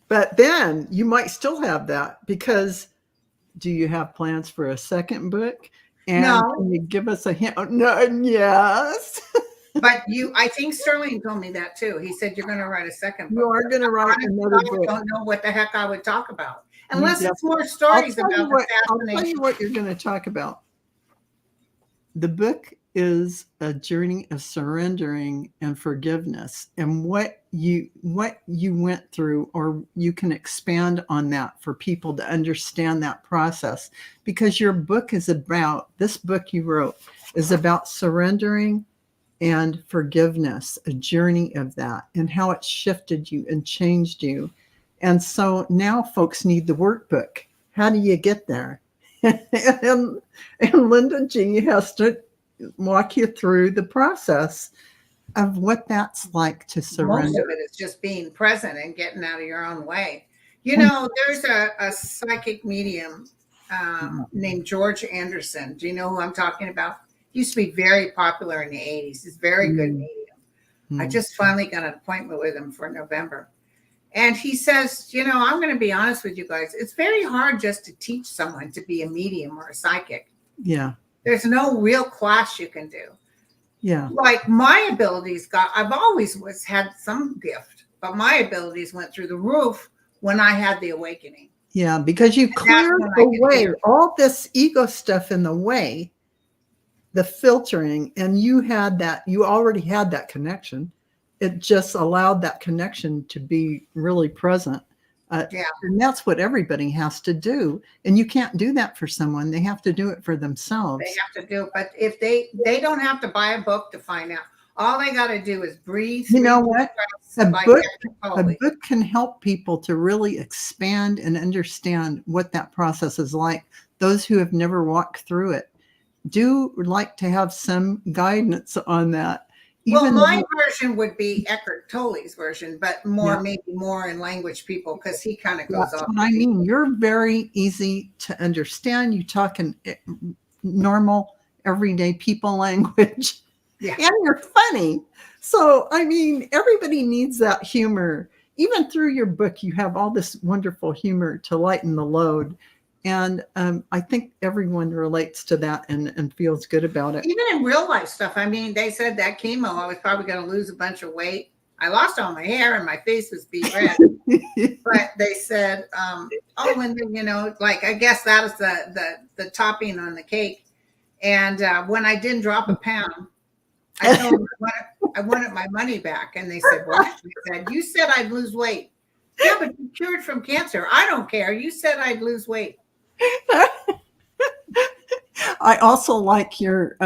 [SPEAKER 1] But then you might still have that because do you have plans for a second book? And
[SPEAKER 2] no.
[SPEAKER 1] Can you give us a hint? Oh, no, yes.
[SPEAKER 2] But I think Sterling told me that too. He said, you're going to write a second book.
[SPEAKER 1] You are going to write another book.
[SPEAKER 2] I don't know what the heck I would talk about. Unless it's more stories about the fascination.
[SPEAKER 1] I'll tell you what you're going to talk about. The book is a journey of surrendering and forgiveness, and what you went through, or you can expand on that for people to understand that process, because your book is about, this book you wrote is about surrendering and forgiveness, a journey of that, and how it shifted you and changed you. And so now folks need the workbook. How do you get there? and Linda G has to walk you through the process of what that's like to surrender.
[SPEAKER 2] Most of it is just being present and getting out of your own way. You know, there's a psychic medium named George Anderson. Do you know who I'm talking about? He used to be very popular in the 80s. He's a very good medium. I just finally got an appointment with him for November. And he says, you know, I'm going to be honest with you guys. It's very hard just to teach someone to be a medium or a psychic.
[SPEAKER 1] Yeah.
[SPEAKER 2] There's no real class you can do.
[SPEAKER 1] Yeah.
[SPEAKER 2] Like my abilities I've always had some gift, but my abilities went through the roof when I had the awakening.
[SPEAKER 1] Yeah, because you cleared away all this ego stuff in the way, the filtering, and you already had that connection. It just allowed that connection to be really present. And that's what everybody has to do. And you can't do that for someone. They have to do it for themselves.
[SPEAKER 2] They have to do it. But if they don't have to buy a book to find out. All they got to do is breathe.
[SPEAKER 1] You know what? A book can help people to really expand and understand what that process is like. Those who have never walked through it do like to have some guidance on that.
[SPEAKER 2] Well, my version would be Eckhart Tolle's version, but maybe more in language people, because he kind of goes off.
[SPEAKER 1] I mean, you're very easy to understand. You talk in normal, everyday people language, and you're funny. So, I mean, everybody needs that humor. Even through your book, you have all this wonderful humor to lighten the load. And I think everyone relates to that and feels good about it.
[SPEAKER 2] Even in real life stuff. I mean, they said that chemo, I was probably going to lose a bunch of weight. I lost all my hair and my face was beat red. But they said, oh, Linda, you know, like, I guess that was the topping on the cake. And when I didn't drop a pound, I told them I wanted my money back. And they said, what? I said, you said I'd lose weight. Yeah, but you cured from cancer. I don't care. You said I'd lose weight.
[SPEAKER 1] I also like your,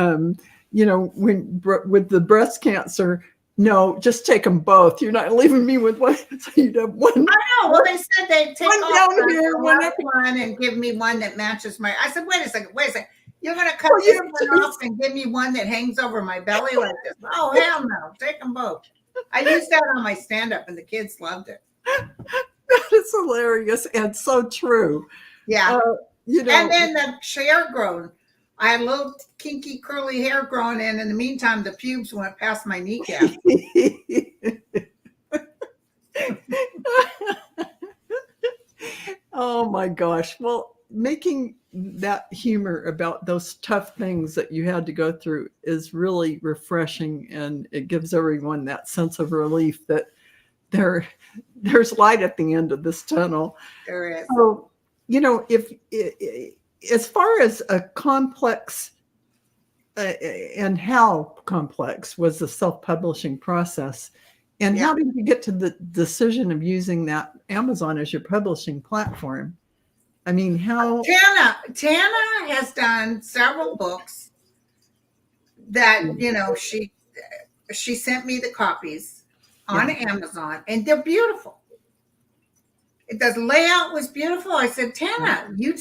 [SPEAKER 1] you know, with the breast cancer, no, just take them both. You're not leaving me with one. So you'd have one.
[SPEAKER 2] I know. Well, they said they'd take
[SPEAKER 1] one
[SPEAKER 2] off
[SPEAKER 1] down here,
[SPEAKER 2] one and give me one that matches my. I said, wait a second. You're going to cut this one off and give me one that hangs over my belly like this. Oh, hell no. Take them both. I used that on my stand-up, and the kids loved it.
[SPEAKER 1] That is hilarious and so true.
[SPEAKER 2] Yeah.
[SPEAKER 1] You know,
[SPEAKER 2] and then the hair grown. I had a little kinky curly hair growing in. In the meantime, the pubes went past my kneecap.
[SPEAKER 1] Oh my gosh. Well, making that humor about those tough things that you had to go through is really refreshing, and it gives everyone that sense of relief that there's light at the end of this tunnel.
[SPEAKER 2] There is.
[SPEAKER 1] So, you know, if as far as a complex and how complex was the self-publishing process, and how did you get to the decision of using that Amazon as your publishing platform? I mean, how
[SPEAKER 2] Tana has done several books that, you know, she sent me the copies on Amazon, and they're beautiful. The layout was beautiful. I said, Tana, you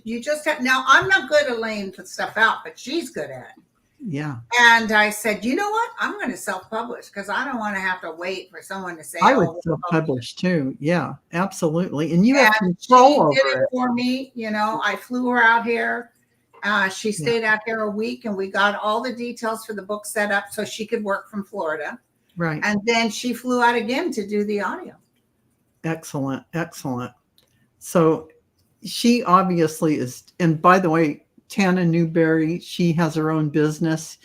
[SPEAKER 2] you just have, now I'm not good at laying stuff out, but she's good at it.
[SPEAKER 1] Yeah.
[SPEAKER 2] And I said, you know what? I'm going to self-publish because I don't want to have to wait for someone to say,
[SPEAKER 1] I would self-publish too. Yeah, absolutely. And you have control over it
[SPEAKER 2] for me. You know, I flew her out here. She stayed out here a week, and we got all the details for the book set up so she could work from Florida.
[SPEAKER 1] Right.
[SPEAKER 2] And then she flew out again to do the audio.
[SPEAKER 1] Excellent. Excellent. So she obviously is, and by the way, Tana Newberry, she has her own business.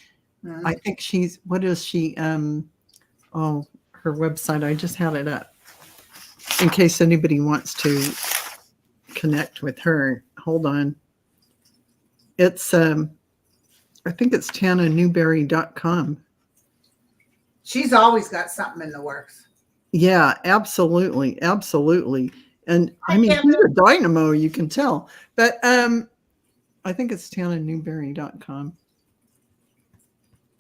[SPEAKER 1] Mm-hmm. I think what is she? Her website, I just had it up in case anybody wants to connect with her. Hold on. It's, I think it's TanaNewberry.com.
[SPEAKER 2] She's always got something in the works.
[SPEAKER 1] Yeah, absolutely. Absolutely. And I mean, she's a dynamo, you can tell. But I think it's TanaNewberry.com.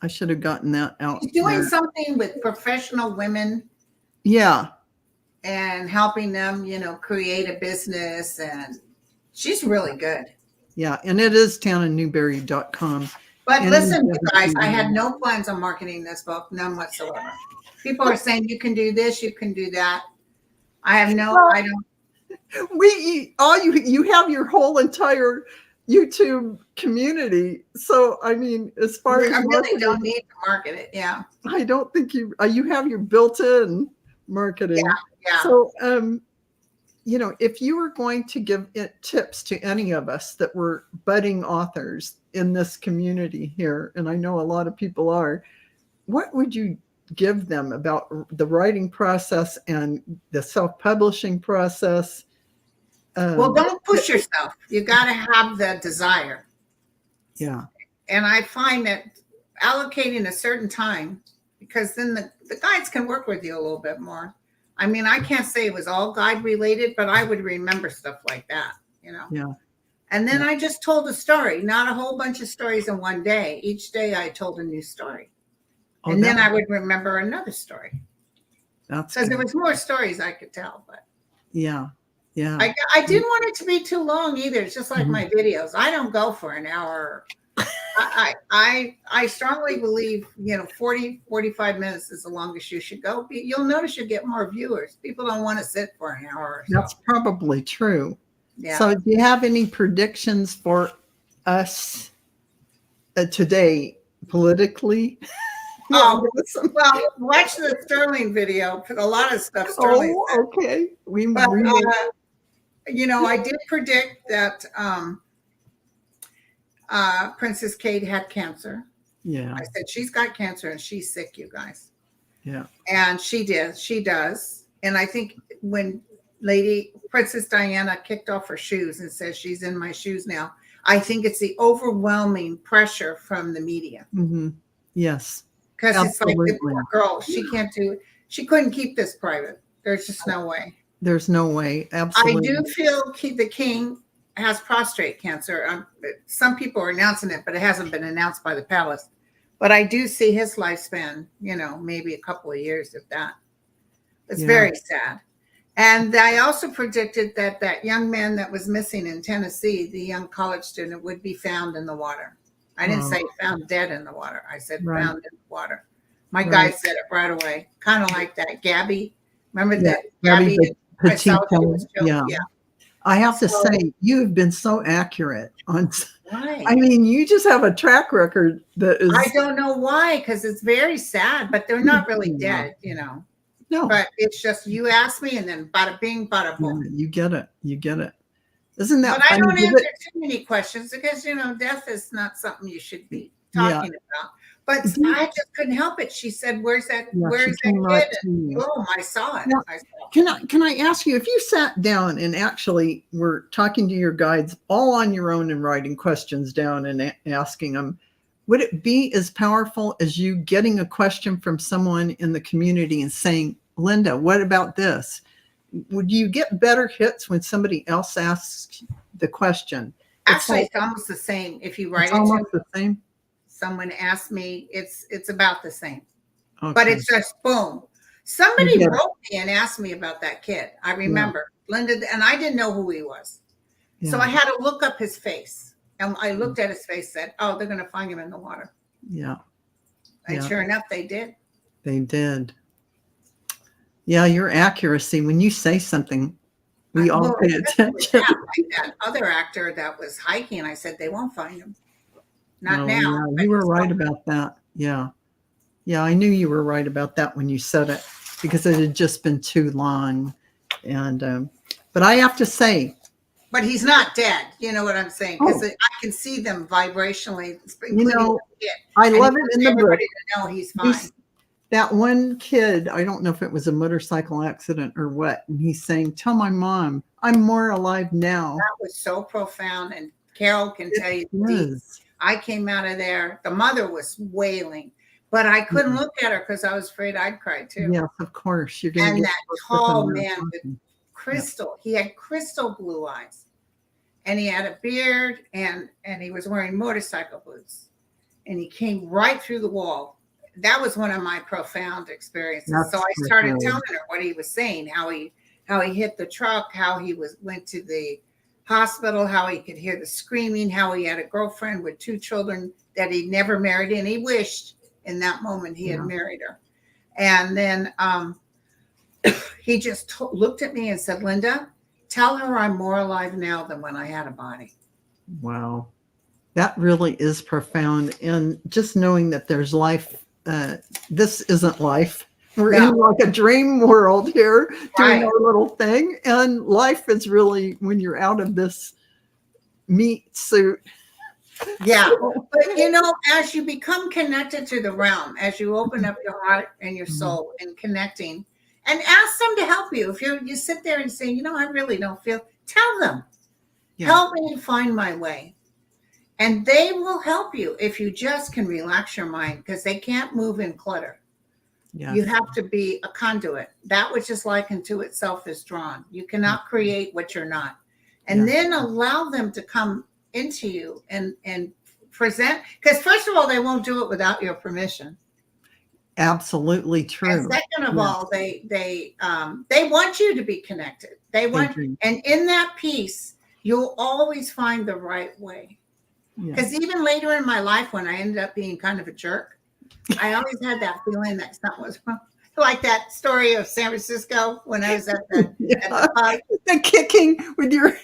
[SPEAKER 1] I should have gotten that out.
[SPEAKER 2] She's doing something with professional women.
[SPEAKER 1] Yeah.
[SPEAKER 2] And helping them, you know, create a business. And she's really good.
[SPEAKER 1] Yeah. And it is TanaNewberry.com.
[SPEAKER 2] But listen, you guys, I had no plans on marketing this book, none whatsoever. People are saying you can do this, you can do that. I have I don't.
[SPEAKER 1] You have your whole entire YouTube community. So, I mean, as far as
[SPEAKER 2] I really don't need to market it. Yeah.
[SPEAKER 1] I don't think you have your built-in marketing.
[SPEAKER 2] Yeah.
[SPEAKER 1] So, you know, if you were going to give tips to any of us that were budding authors in this community here, and I know a lot of people are, what would you give them about the writing process and the self-publishing process?
[SPEAKER 2] Well, don't push yourself. You got to have the desire.
[SPEAKER 1] Yeah.
[SPEAKER 2] And I find that allocating a certain time, because then the guides can work with you a little bit more. I mean, I can't say it was all guide related, but I would remember stuff like that, you know?
[SPEAKER 1] Yeah.
[SPEAKER 2] And then I just told a story, not a whole bunch of stories in one day. Each day I told a new story. And then I would remember another story.
[SPEAKER 1] That's
[SPEAKER 2] because there was more stories I could tell, but
[SPEAKER 1] yeah.
[SPEAKER 2] I didn't want it to be too long either. It's just like my videos. I don't go for an hour. I strongly believe, 40, 45 minutes is the longest you should go. You'll notice you get more viewers. People don't want to sit for an hour or so.
[SPEAKER 1] That's probably true.
[SPEAKER 2] Yeah.
[SPEAKER 1] So do you have any predictions for us today politically?
[SPEAKER 2] Well, watch the Sterling video. A lot of stuff Sterling said.
[SPEAKER 1] Okay.
[SPEAKER 2] I did predict that Princess Kate had cancer.
[SPEAKER 1] Yeah.
[SPEAKER 2] I said, she's got cancer and she's sick, you guys.
[SPEAKER 1] Yeah.
[SPEAKER 2] And she does. And I think when Lady Princess Diana kicked off her shoes and says she's in my shoes now, I think it's the overwhelming pressure from the media.
[SPEAKER 1] Mm-hmm. Yes.
[SPEAKER 2] Because it's like the poor girl, she couldn't keep this private. There's just no way.
[SPEAKER 1] There's no way. Absolutely.
[SPEAKER 2] I do feel the king has prostate cancer. Some people are announcing it, but it hasn't been announced by the palace. But I do see his lifespan, maybe a couple of years, if that. It's very sad. And I also predicted that that young man that was missing in Tennessee, the young college student, would be found in the water. I didn't say found dead in the water. I said
[SPEAKER 1] Right.
[SPEAKER 2] found in the water. My guy
[SPEAKER 1] Right.
[SPEAKER 2] said it right away, kind of like that Gabby. Remember
[SPEAKER 1] Yeah,
[SPEAKER 2] that
[SPEAKER 1] Gabby
[SPEAKER 2] Gabby? I saw she
[SPEAKER 1] Petito.
[SPEAKER 2] was killed.
[SPEAKER 1] Yeah.
[SPEAKER 2] Yeah.
[SPEAKER 1] I have to
[SPEAKER 2] So-
[SPEAKER 1] say, you have been so accurate on.
[SPEAKER 2] Right.
[SPEAKER 1] I mean, you just have a track record that is.
[SPEAKER 2] I don't know why, because it's very sad, but they're not really
[SPEAKER 1] Yeah.
[SPEAKER 2] dead, you know.
[SPEAKER 1] No,
[SPEAKER 2] But it's just you ask me, and then bada bing, bada boom.
[SPEAKER 1] yeah, you get it. You get it. Isn't that
[SPEAKER 2] But I
[SPEAKER 1] funny?
[SPEAKER 2] don't
[SPEAKER 1] Give
[SPEAKER 2] answer
[SPEAKER 1] it-
[SPEAKER 2] too many questions because, you know, death is not something you should be
[SPEAKER 1] Yeah.
[SPEAKER 2] talking about. But
[SPEAKER 1] Do you-
[SPEAKER 2] I just couldn't help it. She said, "Where's that?
[SPEAKER 1] Yeah,
[SPEAKER 2] Where's
[SPEAKER 1] she
[SPEAKER 2] that
[SPEAKER 1] came right
[SPEAKER 2] kid?"
[SPEAKER 1] to you.
[SPEAKER 2] And boom, I saw it.
[SPEAKER 1] Yeah.
[SPEAKER 2] I saw it.
[SPEAKER 1] Can I ask you, if you sat down and actually were talking to your guides all on your own and writing questions down and asking them, would it be as powerful as you getting a question from someone in the community and saying, Linda, what about this? Would you get better hits when somebody else asks the question?
[SPEAKER 2] Actually, it's almost the same. If you write
[SPEAKER 1] It's
[SPEAKER 2] it to
[SPEAKER 1] almost the same.
[SPEAKER 2] someone asked me, it's about the same.
[SPEAKER 1] Okay.
[SPEAKER 2] But it's just boom. Somebody
[SPEAKER 1] You get it.
[SPEAKER 2] wrote me and asked me about that kid. I remember Linda, and I didn't know who he was. So
[SPEAKER 1] Yeah.
[SPEAKER 2] I had to look up his face. And I looked at his face, said, "Oh, they're going to find him in the water."
[SPEAKER 1] Yeah,
[SPEAKER 2] And
[SPEAKER 1] Yeah.
[SPEAKER 2] sure enough, they did.
[SPEAKER 1] they did. Yeah, your accuracy, when you say something, we all pay attention.
[SPEAKER 2] Like that other actor that was hiking, I said, "They won't find him. Not
[SPEAKER 1] Oh,
[SPEAKER 2] now."
[SPEAKER 1] yeah,
[SPEAKER 2] but
[SPEAKER 1] you were
[SPEAKER 2] it's
[SPEAKER 1] right
[SPEAKER 2] coming.
[SPEAKER 1] about that. Yeah. Yeah, I knew you were right about that when you said it, because it had just been too long. And but I have to say,
[SPEAKER 2] But he's not dead. You know what I'm saying? Because
[SPEAKER 1] Oh.
[SPEAKER 2] I can see them vibrationally.
[SPEAKER 1] you know,
[SPEAKER 2] the kid.
[SPEAKER 1] I
[SPEAKER 2] And
[SPEAKER 1] love
[SPEAKER 2] he
[SPEAKER 1] it in
[SPEAKER 2] wants
[SPEAKER 1] the book.
[SPEAKER 2] everybody to know he's fine.
[SPEAKER 1] That one kid, I don't know if it was a motorcycle accident or what, and he's saying, "Tell my mom I'm more alive now."
[SPEAKER 2] That was so profound. And Carol can tell you,
[SPEAKER 1] It
[SPEAKER 2] deep.
[SPEAKER 1] is.
[SPEAKER 2] I came out of there. The mother was wailing, but I couldn't
[SPEAKER 1] Yeah.
[SPEAKER 2] look at her because I was afraid I'd cry too.
[SPEAKER 1] Yes, of course. You're going to
[SPEAKER 2] And
[SPEAKER 1] get
[SPEAKER 2] that
[SPEAKER 1] close
[SPEAKER 2] tall
[SPEAKER 1] with them
[SPEAKER 2] man
[SPEAKER 1] and
[SPEAKER 2] with
[SPEAKER 1] talking.
[SPEAKER 2] crystal, he had crystal blue eyes, and he had a beard, and he was wearing motorcycle boots, and he came right through the wall. That was one of my profound experiences.
[SPEAKER 1] That's
[SPEAKER 2] So I started
[SPEAKER 1] profound.
[SPEAKER 2] telling her what he was saying, how he hit the truck, how he went to the hospital, how he could hear the screaming, how he had a girlfriend with 2 children that he never married, and he wished in that moment he had married her. And then he just looked at me and said, "Linda, tell her I'm more alive now than when I had a body."
[SPEAKER 1] Wow. That really is profound. And just knowing that there's life, this isn't life. We're in like a dream world here doing our little thing. And life is really when you're out of this meat suit.
[SPEAKER 2] Yeah. But you know, as you become connected to the realm, as you open up your heart and your soul and connecting, and ask them to help you. If you sit there and say, "You know, I really don't feel," tell them, "Help me find my way." And they will help you if you just can relax your mind, because they can't move in clutter.
[SPEAKER 1] Yeah.
[SPEAKER 2] You have to be a conduit. That which is likened to itself is drawn. You cannot create what you're not. And then allow them to come into you and present. Because first of all, they won't do it without your permission.
[SPEAKER 1] Absolutely true.
[SPEAKER 2] And second of all, they want you to be connected. They want, and in that peace, you'll always find the right way. Because even later in my life, when I ended up being kind of a jerk, I always had that feeling that something was wrong. Like that story of San Francisco when I was at the pub.
[SPEAKER 1] The kicking with your,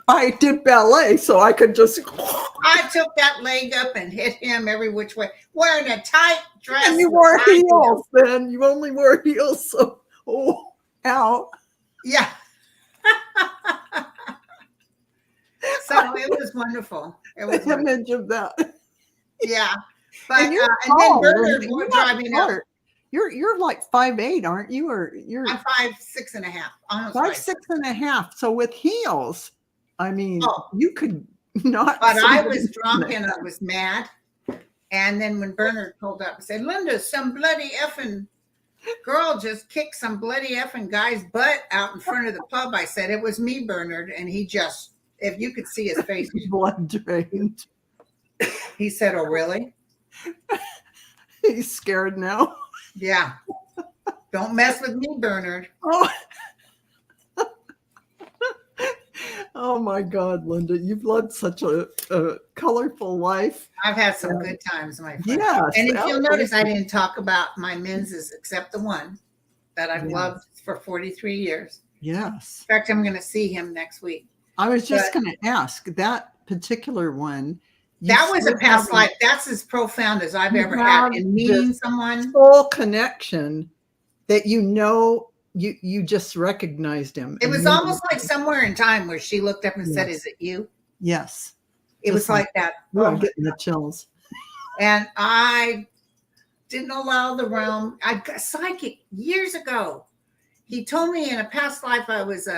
[SPEAKER 1] I did ballet, so I could just.
[SPEAKER 2] I took that leg up and hit him every which way, wearing a tight dress.
[SPEAKER 1] And you wore heels then. You only wore heels, so, ow.
[SPEAKER 2] Yeah. So it was wonderful. It was
[SPEAKER 1] the image of that.
[SPEAKER 2] Yeah. But
[SPEAKER 1] and,
[SPEAKER 2] then Bernard was driving up.
[SPEAKER 1] You're like 5'8", aren't you? Or you're
[SPEAKER 2] I'm 5'6.5", almost
[SPEAKER 1] 5'6.5". So with heels, I mean, you could not.
[SPEAKER 2] But I was drunk and I was mad. And then when Bernard pulled up and said, "Linda, some bloody effing girl just kicked some bloody effing guy's butt out in front of the pub," I said, "It was me, Bernard." And he just, if you could see his face,
[SPEAKER 1] blood drained.
[SPEAKER 2] He said, "Oh, really?"
[SPEAKER 1] He's scared now.
[SPEAKER 2] Yeah. Don't mess with me, Bernard.
[SPEAKER 1] Oh. Oh my God, Linda, you've led such a colorful life.
[SPEAKER 2] I've had some good times, my friend.
[SPEAKER 1] Yes,
[SPEAKER 2] And if you'll notice, I
[SPEAKER 1] absolutely.
[SPEAKER 2] didn't talk about my Menses except the one that I've loved for 43 years.
[SPEAKER 1] Yes.
[SPEAKER 2] In fact, I'm going to see him next week.
[SPEAKER 1] I was just
[SPEAKER 2] But
[SPEAKER 1] going to ask that particular one. You
[SPEAKER 2] that was a
[SPEAKER 1] still
[SPEAKER 2] past
[SPEAKER 1] have
[SPEAKER 2] life. That's as profound as I've
[SPEAKER 1] you
[SPEAKER 2] ever had
[SPEAKER 1] have
[SPEAKER 2] in
[SPEAKER 1] this
[SPEAKER 2] meeting someone.
[SPEAKER 1] soul connection that you just recognized him
[SPEAKER 2] It was almost like
[SPEAKER 1] immediately.
[SPEAKER 2] somewhere in time where she looked up and said,
[SPEAKER 1] Yes.
[SPEAKER 2] "Is it you?"
[SPEAKER 1] Yes.
[SPEAKER 2] It was
[SPEAKER 1] Just
[SPEAKER 2] like that.
[SPEAKER 1] you
[SPEAKER 2] Oh
[SPEAKER 1] are
[SPEAKER 2] my
[SPEAKER 1] getting the
[SPEAKER 2] God.
[SPEAKER 1] chills.
[SPEAKER 2] And I didn't allow the realm. I got psychic years ago. He told me in a past life I was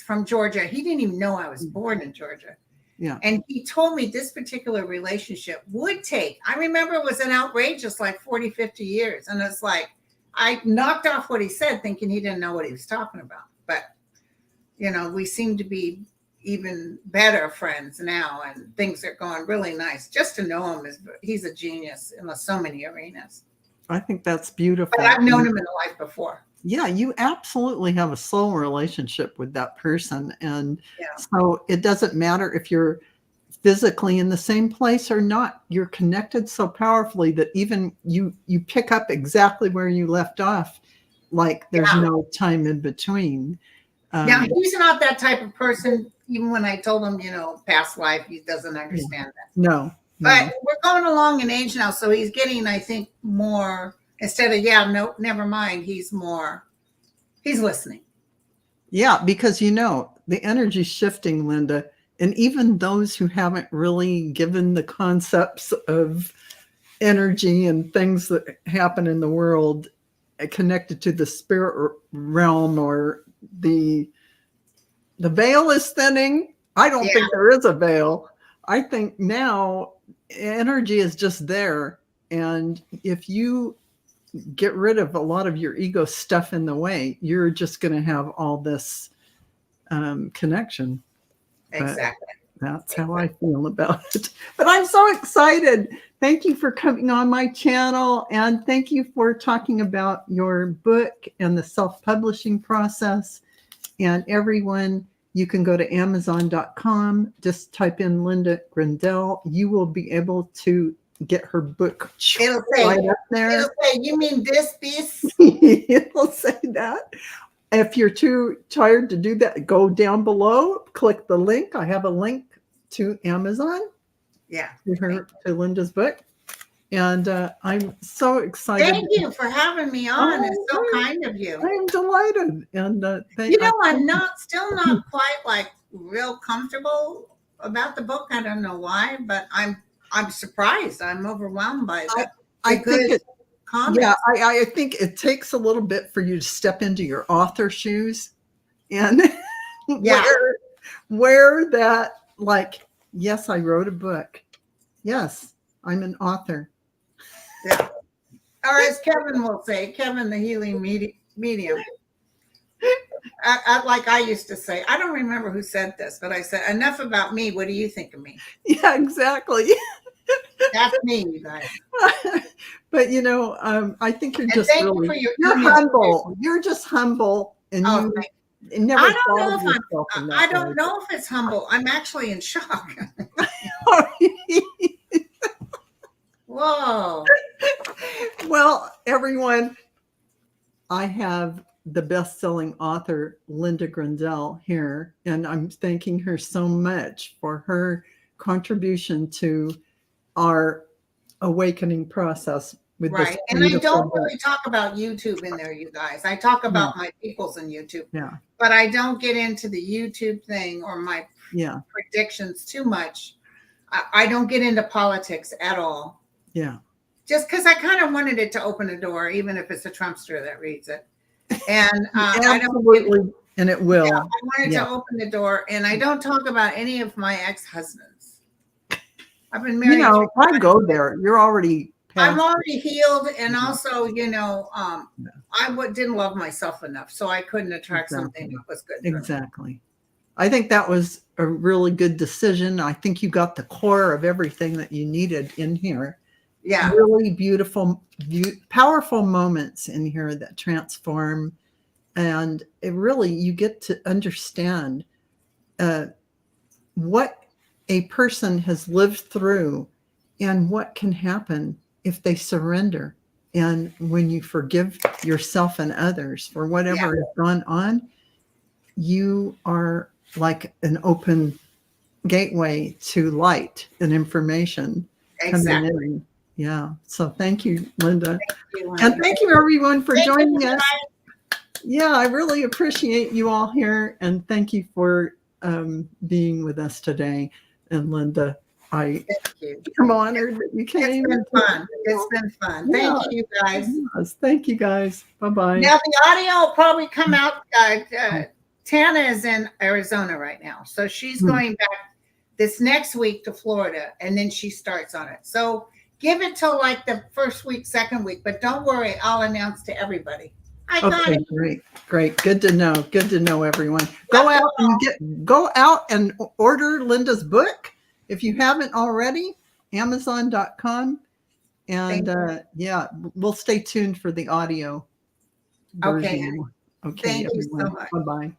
[SPEAKER 2] from Georgia. He didn't even know I was born in Georgia.
[SPEAKER 1] Yeah.
[SPEAKER 2] And he told me this particular relationship would take, I remember it was an outrageous like 40, 50 years. And it's like, I knocked off what he said thinking he didn't know what he was talking about. But, you know, we seem to be even better friends now and things are going really nice. Just to know him, he's a genius in so many arenas.
[SPEAKER 1] I think that's beautiful.
[SPEAKER 2] But I've known him in life before.
[SPEAKER 1] Yeah, you absolutely have a soul relationship with that person. And
[SPEAKER 2] Yeah.
[SPEAKER 1] so it doesn't matter if you're physically in the same place or not. You're connected so powerfully that even you pick up exactly where you left off, like there's no time in between.
[SPEAKER 2] Now, he's not that type of person. Even when I told him, you know, past life, he doesn't understand that.
[SPEAKER 1] No.
[SPEAKER 2] But we're going along in age now, so he's getting, I think, more, instead of, no, never mind, he's listening.
[SPEAKER 1] Yeah, because, you know, the energy's shifting, Linda. And even those who haven't really given the concepts of energy and things that happen in the world connected to the spirit realm or the veil is thinning. I don't think there is a veil. I think now energy is just there. And if you get rid of a lot of your ego stuff in the way, you're just going to have all this connection.
[SPEAKER 2] Exactly.
[SPEAKER 1] But that's how I feel about it. But I'm so excited. Thank you for coming on my channel. And thank you for talking about your book and the self-publishing process. And everyone, you can go to Amazon.com, just type in Linda Grindel. You will be able to get her book
[SPEAKER 2] it'll say,
[SPEAKER 1] right up there.
[SPEAKER 2] It'll say, you mean this piece?
[SPEAKER 1] It'll say that. If you're too tired to do that, go down below, click the link. I have a link to Amazon.
[SPEAKER 2] Yeah.
[SPEAKER 1] To Linda's book. And I'm so excited.
[SPEAKER 2] Thank you for having me on. It's so kind of you.
[SPEAKER 1] I'm delighted. And
[SPEAKER 2] you know, I'm still not quite like real comfortable about the book. I don't know why, but I'm surprised. I'm overwhelmed by that.
[SPEAKER 1] I think
[SPEAKER 2] comments.
[SPEAKER 1] Yeah, I think it takes a little bit for you to step into your author shoes and wear that, like, yes, I wrote a book. Yes, I'm an author.
[SPEAKER 2] Yeah. Or as Kevin will say, Kevin, the healing medium. Like I used to say, I don't remember who said this, but I said, enough about me. What do you think of me?
[SPEAKER 1] Yeah, exactly.
[SPEAKER 2] That's me, you guys.
[SPEAKER 1] But, you know, I think you're just really,
[SPEAKER 2] you're
[SPEAKER 1] humble. You're just humble. And you never
[SPEAKER 2] I don't know if it's humble. I'm actually in shock. Whoa.
[SPEAKER 1] Well, everyone, I have the best-selling author, Linda Grindel, here, and I'm thanking her so much for her contribution to our awakening process. With
[SPEAKER 2] right. And I don't really talk about YouTube in there, you guys. I talk about my peoples in YouTube.
[SPEAKER 1] Yeah.
[SPEAKER 2] But I don't get into the YouTube thing or my predictions too much. I don't get into politics at all.
[SPEAKER 1] Yeah.
[SPEAKER 2] Just because I kind of wanted it to open a door, even if it's a Trumpster that reads it. And
[SPEAKER 1] absolutely, and it will.
[SPEAKER 2] Yeah, I wanted to open the door, and I don't talk about any of my ex-husbands. I've been married.
[SPEAKER 1] You know, I go there. You're already.
[SPEAKER 2] I'm already healed, and also, you know, didn't love myself enough, so I couldn't attract something that was good.
[SPEAKER 1] Exactly. I think that was a really good decision. I think you got the core of everything that you needed in here.
[SPEAKER 2] Yeah.
[SPEAKER 1] Really beautiful, powerful moments in here that transform. And it really, you get to understand what a person has lived through and what can happen if they surrender. And when you forgive yourself and others for whatever has gone on, you are like an open gateway to light and information coming in. Yeah. So thank you, Linda. And thank you, everyone, for joining us. Yeah, I really appreciate you all here. And thank you for being with us today. And Linda, I'm honored that you came.
[SPEAKER 2] It's been fun. It's been fun.
[SPEAKER 1] Yeah.
[SPEAKER 2] Thank you, guys.
[SPEAKER 1] Yes, thank you, guys. Bye-bye.
[SPEAKER 2] Now, the audio will probably come out. Tana is in Arizona right now. So she's going back this next week to Florida, and then she starts on it. So give it till like the first week, second week. But don't worry, I'll announce to everybody.
[SPEAKER 1] Okay, great. Good to know. Good to know, everyone. Go out and order Linda's book if you haven't already. Amazon.com. And yeah, we'll stay tuned for the audio version.
[SPEAKER 2] Okay.
[SPEAKER 1] Okay,
[SPEAKER 2] Thank you so much.
[SPEAKER 1] Bye-bye.